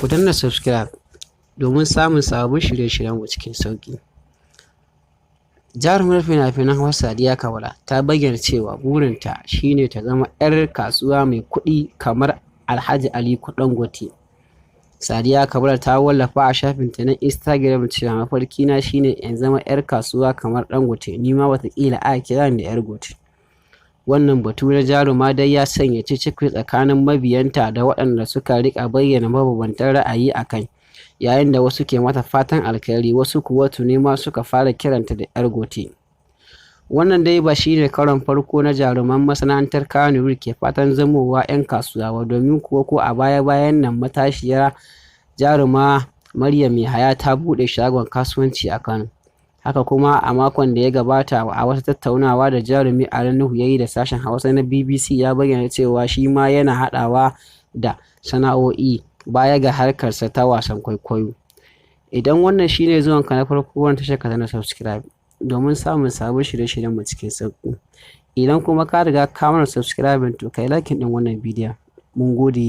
Ku danna subscribe domin samun sababbin shirye-shiryenmu cikin sauƙi. Jarumar fina-finan Hausa Sadiya Kabala ta bayyana cewa burinta shine ta zama 'yar kasuwa mai kuɗi kamar Alhaji Aliko Dangote. Sadiya Kabala ta wallafa a shafinta na Instagram cewa mafarkina shine in zama 'yar kasuwa kamar Dangote, ni ma wataƙila a kira ni da yargote. Wannan batu na jaruma dai ya sanya cece-kuce tsakanin mabiyanta da waɗanda suka riƙa bayyana mabambantan ra'ayi a kai, yayin da wasu ke mata fatan alkhairi, wasu kuwa tuni ma suka fara kiranta da yargote. Wannan dai ba shi ne karon farko na jaruman masana'antar Kannywood ke fatan zamowa 'yan kasuwa ba, domin kuwa ko a baya-bayan nan matashiyar jaruma Maryam Yahaya ta buɗe shagon kasuwanci a Kano. Haka kuma a makon da ya gabata a wata tattaunawa da jarumi Nuhu ya yi da sashen Hausa na BBC ya bayyana cewa shi ma yana haɗawa da sana'o'i baya ga harkarsa ta wasan kwaikwayo. Idan wannan shine zuwanka na farko wannan tashar, ka danna subscribe domin samun sabon shirye-shiryenmu cikin sauƙi. Idan kuma ka riga ka mana subscribe to kai like ɗin wannan bidiyon. Mun gode.